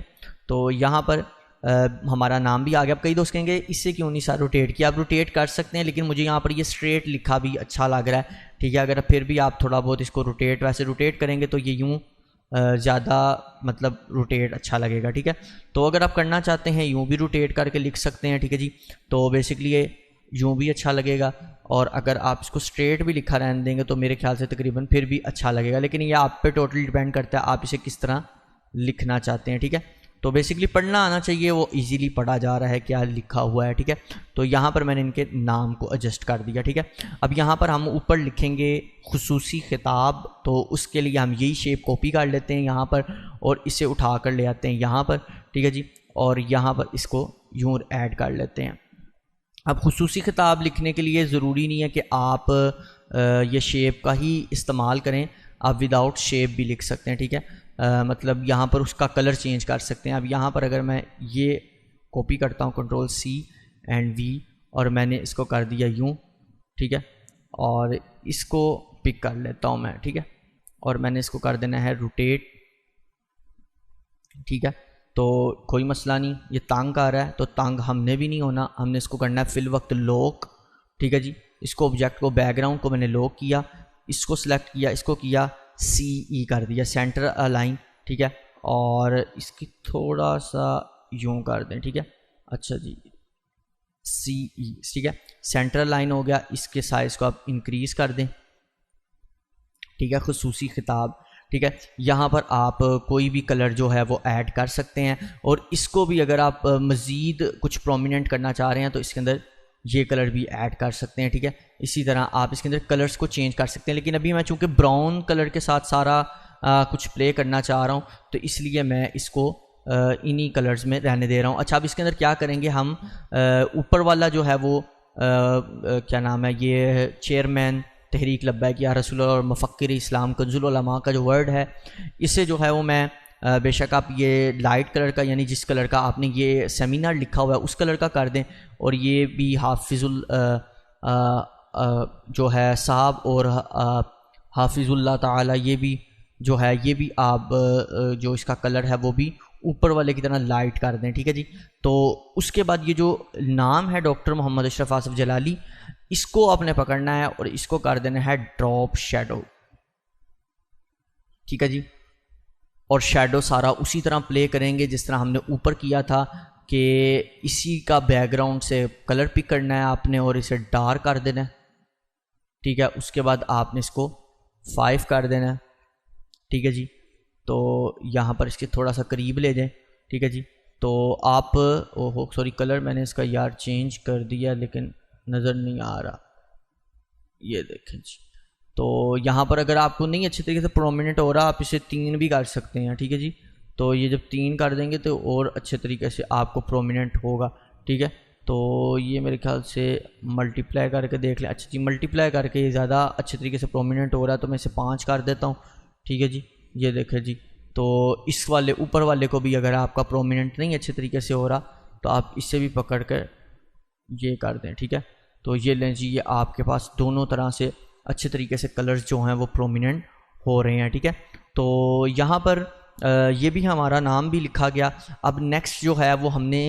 तो यहाँ पर हमारा नाम भी आ गया। अब कई दोस्त कहेंगे इससे क्यों नहीं सर रोटेट किया, आप रोटेट कर सकते हैं, लेकिन मुझे यहाँ पर ये स्ट्रेट लिखा भी अच्छा लग रहा है, ठीक है। अगर फिर भी आप थोड़ा बहुत इसको रोटेट वैसे रोटेट करेंगे तो ये यूँ ज़्यादा मतलब रोटेट अच्छा लगेगा, ठीक है। तो अगर आप करना चाहते हैं यूँ भी रोटेट करके लिख सकते हैं, ठीक है जी। तो बेसिकली ये यूँ भी अच्छा लगेगा और अगर आप इसको स्ट्रेट भी लिखा रहने देंगे तो मेरे ख्याल से तकरीबन फिर भी अच्छा लगेगा, लेकिन ये आप पे टोटली डिपेंड करता है आप इसे किस तरह लिखना चाहते हैं, ठीक है। तो बेसिकली पढ़ना आना चाहिए, वो इजीली पढ़ा जा रहा है क्या लिखा हुआ है, ठीक है। तो यहाँ पर मैंने इनके नाम को एडजस्ट कर दिया, ठीक है। अब यहाँ पर हम ऊपर लिखेंगे खुसूसी खिताब, तो उसके लिए हम यही शेप कॉपी कर लेते हैं यहाँ पर और इसे उठा कर ले आते हैं यहाँ पर, ठीक है जी। और यहाँ पर इसको यूँ ऐड कर लेते हैं। अब खुसूसी खिताब लिखने के लिए ज़रूरी नहीं है कि आप ये शेप का ही इस्तेमाल करें, आप विदाउट शेप भी लिख सकते हैं, ठीक है। मतलब यहाँ पर उसका कलर चेंज कर सकते हैं। अब यहाँ पर अगर मैं ये कॉपी करता हूँ Ctrl+C+V और मैंने इसको कर दिया यूँ, ठीक है, और इसको पिक कर लेता हूँ मैं, ठीक है, और मैंने इसको कर देना है रोटेट, ठीक है। तो कोई मसला नहीं, ये तंग आ रहा है तो तंग हमने भी नहीं होना, हमने इसको करना है फिल वक्त लॉक, ठीक है जी। इसको ऑब्जेक्ट को बैकग्राउंड को मैंने लॉक किया, इसको सिलेक्ट किया, इसको किया CE कर दिया सेंटर अलाइन, ठीक है, और इसकी थोड़ा सा यूँ कर दें, ठीक है। अच्छा जी CE, ठीक है, सेंटर अलाइन हो गया। इसके साइज़ को आप इंक्रीज़ कर दें, ठीक है, खुसूसी खिताब, ठीक है। यहाँ पर आप कोई भी कलर जो है वो ऐड कर सकते हैं और इसको भी अगर आप मज़ीद कुछ प्रोमिनेंट करना चाह रहे हैं तो इसके अंदर ये कलर भी ऐड कर सकते हैं, ठीक है। इसी तरह आप इसके अंदर कलर्स को चेंज कर सकते हैं, लेकिन अभी मैं चूँकि ब्राउन कलर के साथ सारा कुछ प्ले करना चाह रहा हूँ तो इसलिए मैं इसको इन्हीं कलर्स में रहने दे रहा हूँ। अच्छा, अब इसके अंदर क्या करेंगे हम, ऊपर वाला जो है वो क्या नाम है, ये चेयरमैन तहरीक लब्बैक या रसूल और मुफक्किर इस्लाम कंजुल उलमा का जो वर्ड है, इसे जो है वो मैं बेशक आप ये लाइट कलर का यानी जिस कलर का आपने ये सेमिनार लिखा हुआ है उस कलर का कर दें, और ये भी हाफिजुल जो है साहब और हाफिजुल्लाह ताला ये भी जो है ये भी आप जो इसका कलर है वो भी ऊपर वाले की तरह लाइट कर दें, ठीक है जी। तो उसके बाद ये जो नाम है डॉक्टर मोहम्मद अशरफ आसिफ जलाली, इसको आपने पकड़ना है और इसको कर देना है ड्रॉप शेडो, ठीक है जी। और शेडो सारा उसी तरह प्ले करेंगे जिस तरह हमने ऊपर किया था कि इसी का बैकग्राउंड से कलर पिक करना है आपने और इसे डार्क कर देना है, ठीक है। उसके बाद आपने इसको 5 कर देना है, ठीक है जी। तो यहाँ पर इसके थोड़ा सा करीब ले जाएं, ठीक है जी। तो आप ओहो सॉरी कलर मैंने इसका यार चेंज कर दिया लेकिन नज़र नहीं आ रहा, ये देखें जी। तो यहाँ पर अगर आपको नहीं अच्छे तरीके से प्रोमिनेंट हो रहा आप इसे 3 भी कर सकते हैं, ठीक है जी। तो ये जब 3 कर देंगे तो और अच्छे तरीके से आपको प्रोमिनेंट होगा, ठीक है। तो ये मेरे ख्याल से मल्टीप्लाई करके देख लें। अच्छा जी, मल्टीप्लाई करके ये ज़्यादा अच्छे तरीके से प्रोमिनेंट हो रहा है तो मैं इसे 5 कर देता हूँ, ठीक है जी। ये देखें जी, तो इस वाले ऊपर वाले को भी अगर आपका प्रोमिनेंट नहीं अच्छे तरीके से हो रहा तो आप इससे भी पकड़ कर ये कर दें, ठीक है। तो ये लें जी, ये आपके पास दोनों तरह से अच्छे तरीके से कलर्स जो हैं वो प्रोमिनेंट हो रहे हैं, ठीक है। तो यहाँ पर ये भी हमारा नाम भी लिखा गया। अब नेक्स्ट जो है वो हमने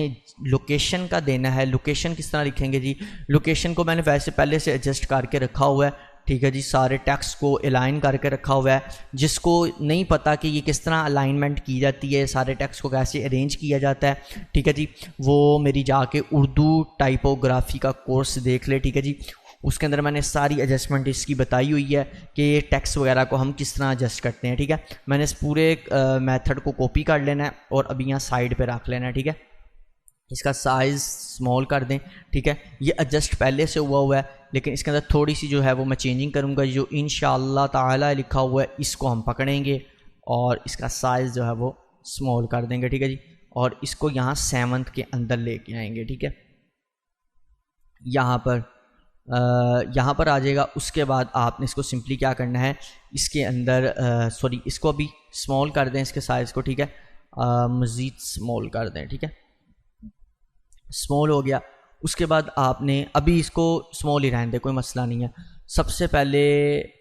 लोकेशन का देना है। लोकेशन किस तरह लिखेंगे जी, लोकेशन को मैंने वैसे पहले से एडजस्ट करके रखा हुआ है, ठीक है जी। सारे टेक्स्ट को अलाइन करके रखा हुआ है। जिसको नहीं पता कि ये किस तरह अलाइनमेंट की जाती है, सारे टेक्स्ट को कैसे अरेंज किया जाता है, ठीक है जी, वो मेरी जाके उर्दू टाइपोग्राफी का कोर्स देख ले, ठीक है जी। उसके अंदर मैंने सारी एडजस्टमेंट इसकी बताई हुई है कि ये टेक्स्ट वगैरह को हम किस तरह एडजस्ट करते हैं, ठीक है। मैंने इस पूरे मेथड को कॉपी कर लेना है और अभी यहाँ साइड पे रख लेना है, ठीक है। इसका साइज़ स्मॉल कर दें, ठीक है। ये एडजस्ट पहले से हुआ है लेकिन इसके अंदर थोड़ी सी जो है वो मैं चेंजिंग करूँगा। जो इंशाअल्लाह ताला लिखा हुआ है इसको हम पकड़ेंगे और इसका साइज़ जो है वो स्मॉल कर देंगे, ठीक है जी। और इसको यहाँ 7th के अंदर लेके आएंगे, ठीक है। यहाँ पर आ जाएगा। उसके बाद आपने इसको सिंपली क्या करना है, इसके अंदर सॉरी इसको अभी स्मॉल कर दें इसके साइज़ को, ठीक है। मज़ीद स्मॉल कर दें, ठीक है। स्मॉल हो गया। उसके बाद आपने अभी इसको स्मॉल ही रहने दें, कोई मसला नहीं है। सबसे पहले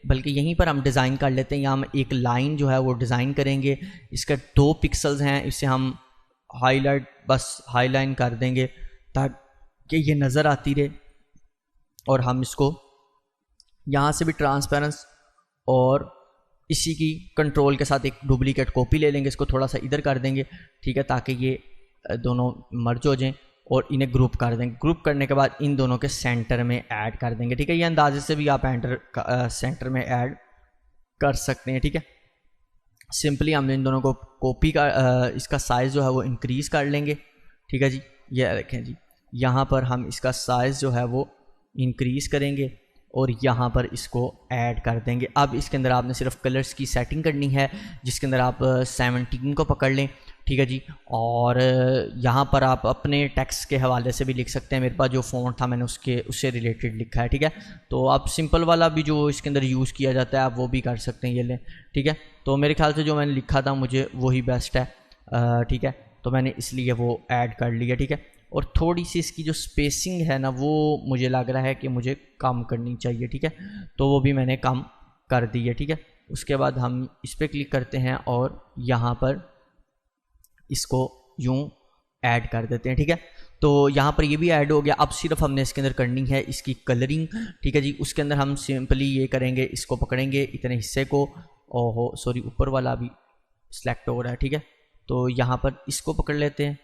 बल्कि यहीं पर हम डिज़ाइन कर लेते हैं। यहाँ हम एक लाइन जो है वो डिज़ाइन करेंगे। इसके 2 पिक्सल्स हैं, इसे हम हाईलाइट बस हाईलाइन कर देंगे ताकि ये नज़र आती रहे। और हम इसको यहाँ से भी ट्रांसपेरेंस और इसी की कंट्रोल के साथ एक डुप्लीकेट कॉपी ले लेंगे, इसको थोड़ा सा इधर कर देंगे, ठीक है, ताकि ये दोनों मर्ज हो जाएं और इन्हें ग्रुप कर देंगे। ग्रुप करने के बाद इन दोनों के सेंटर में ऐड कर देंगे, ठीक है। ये अंदाजे से भी आप सेंटर में ऐड कर सकते हैं, ठीक है। सिंपली हम इन दोनों को कॉपी का इसका साइज़ जो है वो इंक्रीज़ कर लेंगे। ठीक है जी, ये देखें जी, यहाँ पर हम इसका साइज़ जो है वो इंक्रीज़ करेंगे और यहाँ पर इसको ऐड कर देंगे। अब इसके अंदर आपने सिर्फ कलर्स की सेटिंग करनी है, जिसके अंदर आप 17 को पकड़ लें। ठीक है जी, और यहाँ पर आप अपने टेक्स्ट के हवाले से भी लिख सकते हैं। मेरे पास जो फ़ॉन्ट था मैंने उससे रिलेटेड लिखा है। ठीक है, तो आप सिंपल वाला भी जो इसके अंदर यूज़ किया जाता है आप वो भी कर सकते हैं, ये लें। ठीक है, तो मेरे ख्याल से जो मैंने लिखा था मुझे वही बेस्ट है। ठीक है, तो मैंने इसलिए वो ऐड कर लिया। ठीक है, और थोड़ी सी इसकी जो स्पेसिंग है ना वो मुझे लग रहा है कि मुझे कम करनी चाहिए। ठीक है, तो वो भी मैंने कम कर दी है। ठीक है, उसके बाद हम इस पर क्लिक करते हैं और यहाँ पर इसको यूं ऐड कर देते हैं। ठीक है, तो यहाँ पर ये भी ऐड हो गया। अब सिर्फ हमने इसके अंदर करनी है इसकी कलरिंग। ठीक है जी, उसके अंदर हम सिंपली ये करेंगे, इसको पकड़ेंगे इतने हिस्से को, ओहो सॉरी ऊपर वाला भी सिलेक्ट हो रहा है। ठीक है, तो यहाँ पर इसको पकड़ लेते हैं,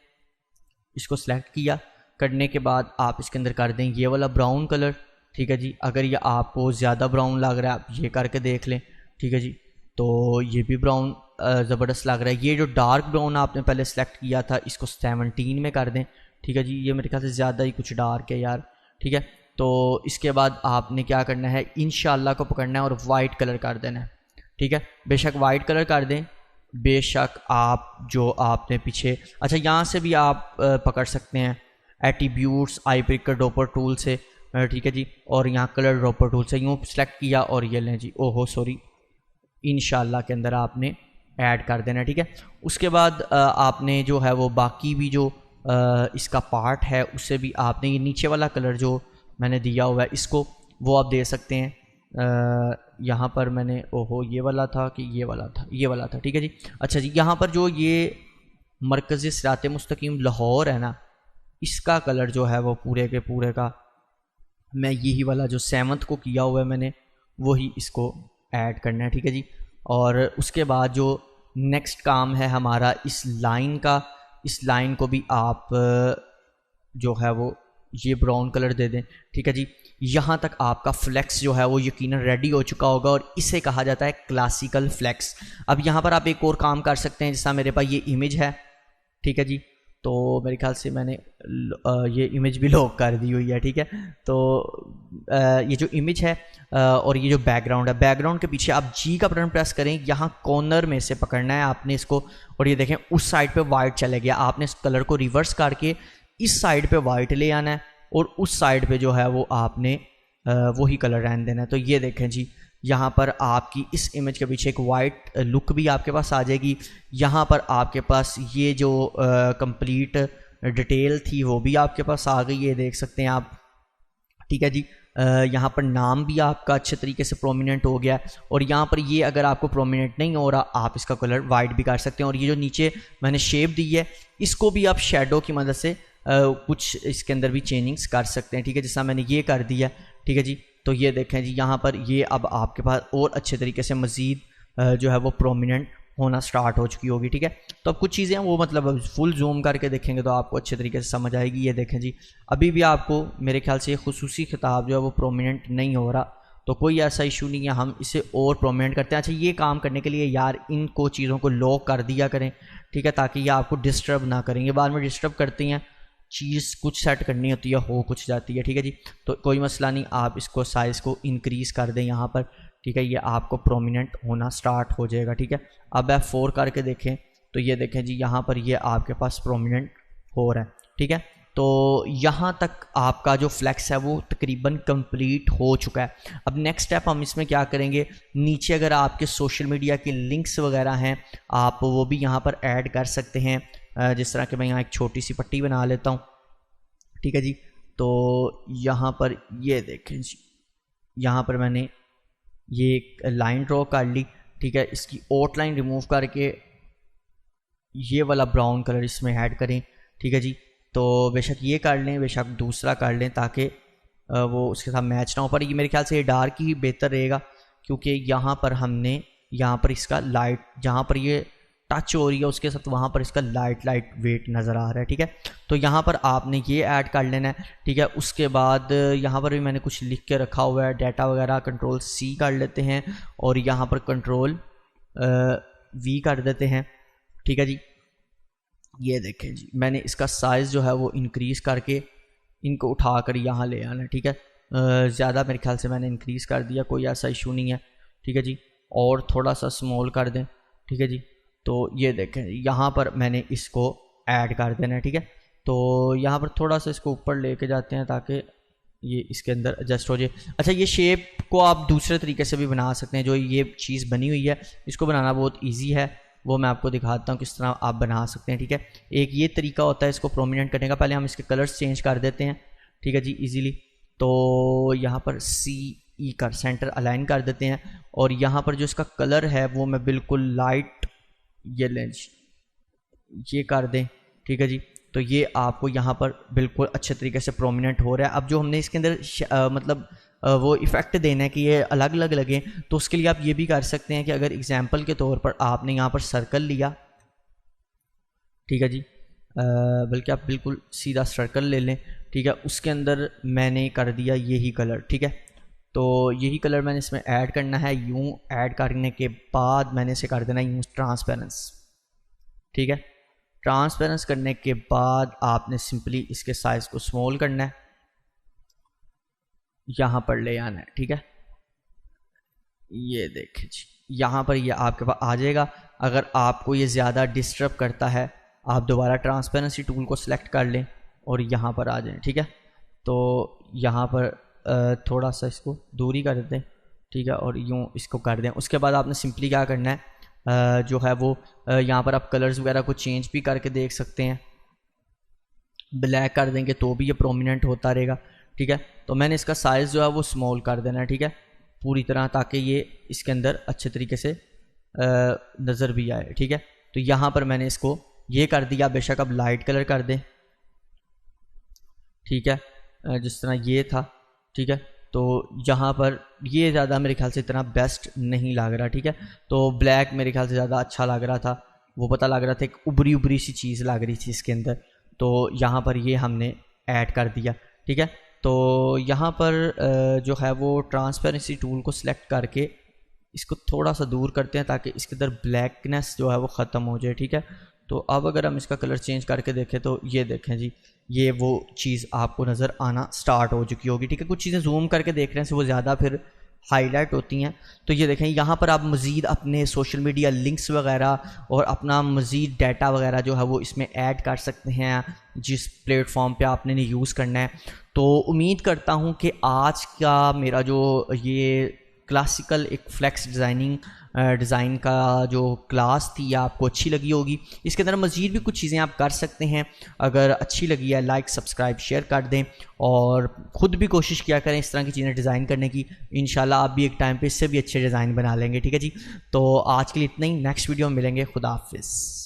इसको सिलेक्ट किया करने के बाद आप इसके अंदर कर दें ये वाला ब्राउन कलर। ठीक है जी, अगर ये आपको ज़्यादा ब्राउन लग रहा है आप ये करके देख लें। ठीक है जी, तो ये भी ब्राउन ज़बरदस्त लग रहा है। ये जो डार्क ब्राउन आपने पहले सेलेक्ट किया था इसको 17 में कर दें। ठीक है जी, ये मेरे ख्याल से ज़्यादा ही कुछ डार्क है यार। ठीक है, तो इसके बाद आपने क्या करना है, इंशाल्लाह को पकड़ना है और वाइट कलर कर देना है। ठीक है, बेशक वाइट कलर कर दें, बेशक आप जो आपने पीछे, अच्छा यहाँ से भी आप पकड़ सकते हैं attributes eye pick dropper tool से। ठीक है जी, और यहाँ कलर ड्रॉपर टूल से यूँ सेलेक्ट किया और ये लें जी, ओहो सॉरी, इंशाल्लाह के अंदर आपने ऐड कर देना। ठीक है, उसके बाद आपने जो है वो बाकी भी जो इसका पार्ट है उससे भी आपने ये नीचे वाला कलर जो मैंने दिया हुआ है इसको वो आप दे सकते हैं। यहाँ पर मैंने ओहो ये वाला था कि ये वाला था, ये वाला था। ठीक है जी, अच्छा जी, यहाँ पर जो ये मरकज़ी सिरात मुस्तकीम लाहौर है ना, इसका कलर जो है वो पूरे के पूरे का मैं यही वाला जो 7th को किया हुआ है मैंने वही इसको ऐड करना है। ठीक है जी, और उसके बाद जो नेक्स्ट काम है हमारा इस लाइन का, इस लाइन को भी आप जो है वो ये ब्राउन कलर दे दें। ठीक है जी, यहाँ तक आपका फ्लेक्स जो है वो यकीनन रेडी हो चुका होगा और इसे कहा जाता है क्लासिकल फ्लेक्स। अब यहाँ पर आप एक और काम कर सकते हैं, जैसा मेरे पास ये इमेज है। ठीक है जी, तो मेरे ख्याल से मैंने ये इमेज भी लॉक कर दी हुई है। ठीक है, तो ये जो इमेज है और ये जो बैकग्राउंड है, बैकग्राउंड के पीछे आप जी का बटन प्रेस करें, यहाँ कॉर्नर में से पकड़ना है आपने इसको, और ये देखें उस साइड पे वाइट चले गया। आपने इस कलर को रिवर्स करके इस साइड पे वाइट ले आना है और उस साइड पे जो है वो आपने वही कलर रहने देना है। तो ये देखें जी, यहाँ पर आपकी इस इमेज के पीछे एक वाइट लुक भी आपके पास आ जाएगी। यहाँ पर आपके पास ये जो कंप्लीट डिटेल थी वो भी आपके पास आ गई है, देख सकते हैं आप। ठीक है जी, यहाँ पर नाम भी आपका अच्छे तरीके से प्रोमिनेंट हो गया है और यहाँ पर ये अगर आपको प्रोमिनेंट नहीं हो रहा आप इसका कलर वाइट भी कर सकते हैं। और ये जो नीचे मैंने शेप दी है इसको भी आप शेडो की मदद से कुछ इसके अंदर भी चेंजिंग्स कर सकते हैं। ठीक है, जैसा मैंने ये कर दिया। ठीक है जी, तो ये देखें जी, यहाँ पर ये अब आपके पास और अच्छे तरीके से मज़ीद जो है वो प्रोमिनेंट होना स्टार्ट हो चुकी होगी। ठीक है, तो अब कुछ चीज़ें वो मतलब फुल जूम करके देखेंगे तो आपको अच्छे तरीके से समझ आएगी। ये देखें जी, अभी भी आपको मेरे ख्याल से खुसूसी खिताब जो है वो प्रोमिनेंट नहीं हो रहा, तो कोई ऐसा इशू नहीं है, हम इसे और प्रोमिनेंट करते हैं। अच्छा, ये काम करने के लिए यार इनको चीज़ों को लॉक कर दिया करें। ठीक है, ताकि ये आपको डिस्टर्ब ना करें, ये बाद में डिस्टर्ब करती हैं, चीज़ कुछ सेट करनी होती है हो कुछ जाती है। ठीक है जी, तो कोई मसला नहीं, आप इसको साइज़ को इंक्रीज़ कर दें यहाँ पर। ठीक है, ये आपको प्रोमिनेंट होना स्टार्ट हो जाएगा। ठीक है, अब F4 करके देखें तो ये देखें जी, यहाँ पर ये आपके पास प्रोमिनेंट हो रहा है। ठीक है, तो यहाँ तक आपका जो फ्लेक्स है वो तकरीबन कंप्लीट हो चुका है। अब नेक्स्ट स्टेप हम इसमें क्या करेंगे, नीचे अगर आपके सोशल मीडिया के लिंक्स वगैरह हैं आप वो भी यहाँ पर ऐड कर सकते हैं। जिस तरह कि मैं यहाँ एक छोटी सी पट्टी बना लेता हूँ। ठीक है जी, तो यहाँ पर ये देखें जी, यहाँ पर मैंने ये लाइन ड्रॉ कर ली। ठीक है, इसकी आउटलाइन रिमूव करके ये वाला ब्राउन कलर इसमें ऐड करें। ठीक है जी, तो बेशक ये कर लें, बेशक दूसरा कर लें ताकि वो उसके साथ मैच ना हो। पर ये मेरे ख्याल से ये डार्क ही बेहतर रहेगा क्योंकि यहाँ पर हमने यहाँ पर इसका लाइट जहाँ पर ये टच हो रही है उसके साथ वहाँ पर इसका लाइट वेट नज़र आ रहा है। ठीक है, तो यहाँ पर आपने ये ऐड कर लेना है। ठीक है, उसके बाद यहाँ पर भी मैंने कुछ लिख के रखा हुआ है, डाटा वगैरह, Ctrl+C कर लेते हैं और यहाँ पर Ctrl V कर देते हैं, ठीक है जी। ये देखें जी, मैंने इसका साइज़ जो है वो इंक्रीज़ करके इनको उठाकर यहाँ ले आना, ठीक है। ज़्यादा मेरे ख्याल से मैंने इंक्रीज़ कर दिया, कोई ऐसा इशू नहीं है, ठीक है जी। और थोड़ा सा स्मॉल कर दें, ठीक है जी। तो ये देखें यहाँ पर मैंने इसको ऐड कर देना है, ठीक है। तो यहाँ पर थोड़ा सा इसको ऊपर लेके जाते हैं ताकि ये इसके अंदर एडजस्ट हो जाए। अच्छा, ये शेप को आप दूसरे तरीके से भी बना सकते हैं। जो ये चीज़ बनी हुई है इसको बनाना बहुत ईजी है, वो मैं आपको दिखाता हूँ किस तरह आप बना सकते हैं, ठीक है। एक ये तरीका होता है इसको प्रोमिनेंट करने का। पहले हम इसके कलर्स चेंज कर देते हैं, ठीक है जी, इजीली। तो यहाँ पर CE कर सेंटर अलाइन कर देते हैं और यहाँ पर जो इसका कलर है वो मैं बिल्कुल लाइट ये कर दें, ठीक है जी। तो ये आपको यहाँ पर बिल्कुल अच्छे तरीके से प्रोमिनेंट हो रहा है। अब जो हमने इसके अंदर मतलब वो इफ़ेक्ट देना है कि ये अलग अलग लगे, तो उसके लिए आप ये भी कर सकते हैं कि अगर एग्जांपल के तौर पर आपने यहाँ पर सर्कल लिया, ठीक है जी, बल्कि आप बिल्कुल सीधा सर्कल ले लें, ठीक है। उसके अंदर मैंने कर दिया यही कलर, ठीक है। तो यही कलर मैंने इसमें ऐड करना है। यूँ ऐड करने के बाद मैंने इसे कर देना यूँ ट्रांसपेरेंस, ठीक है। ट्रांसपेरेंस करने के बाद आपने सिंपली इसके साइज़ को स्मॉल करना है, यहाँ पर ले आना है, ठीक है। ये देखें जी, यहाँ पर ये आपके पास आ जाएगा। अगर आपको ये ज़्यादा डिस्टर्ब करता है आप दोबारा ट्रांसपेरेंसी टूल को सिलेक्ट कर लें और यहाँ पर आ जाएं, ठीक है। तो यहाँ पर थोड़ा सा इसको दूरी कर दें, ठीक है, और यूँ इसको कर दें। उसके बाद आपने सिंपली क्या करना है, जो है वो यहाँ पर आप कलर्स वगैरह को चेंज भी करके देख सकते हैं। ब्लैक कर देंगे तो भी ये प्रोमिनेंट होता रहेगा, ठीक है। तो मैंने इसका साइज़ जो है वो स्मॉल कर देना है, ठीक है, पूरी तरह, ताकि ये इसके अंदर अच्छे तरीके से नज़र भी आए, ठीक है। तो यहाँ पर मैंने इसको ये कर दिया। बेशक अब लाइट कलर कर दें, ठीक है, जिस तरह ये था, ठीक है। तो यहाँ पर ये ज़्यादा मेरे ख्याल से इतना बेस्ट नहीं लग रहा, ठीक है। तो ब्लैक मेरे ख्याल से ज़्यादा अच्छा लग रहा था, वो पता लग रहा था एक उभरी उभरी सी चीज़ लग रही थी इसके अंदर। तो यहाँ पर ये हमने ऐड कर दिया, ठीक है। तो यहाँ पर जो है वो ट्रांसपेरेंसी टूल को सिलेक्ट करके इसको थोड़ा सा दूर करते हैं ताकि इसके अंदर ब्लैकनेस जो है वो ख़त्म हो जाए, ठीक है। तो अब अगर हम इसका कलर चेंज करके देखें तो ये देखें जी, ये वो चीज़ आपको नज़र आना स्टार्ट हो चुकी होगी, ठीक है। कुछ चीज़ें जूम करके देख रहे हैं से वो ज़्यादा फिर हाईलाइट होती हैं। तो ये देखें, यहाँ पर आप मज़ीद अपने सोशल मीडिया लिंक्स वगैरह और अपना मज़ीद डाटा वगैरह जो है वो इसमें ऐड कर सकते हैं जिस प्लेटफॉर्म पे आपने यूज़ करना है। तो उम्मीद करता हूँ कि आज का मेरा जो ये क्लासिकल एक फ्लेक्स डिज़ाइन का जो क्लास थी आपको अच्छी लगी होगी। इसके अंदर मज़ीद भी कुछ चीज़ें आप कर सकते हैं। अगर अच्छी लगी है लाइक सब्सक्राइब शेयर कर दें और ख़ुद भी कोशिश किया करें इस तरह की चीज़ें डिज़ाइन करने की। इंशाल्लाह आप भी एक टाइम पे इससे भी अच्छे डिज़ाइन बना लेंगे, ठीक है जी। तो आज के लिए इतना ही, नेक्स्ट वीडियो में मिलेंगे। खुदा हाफिज़।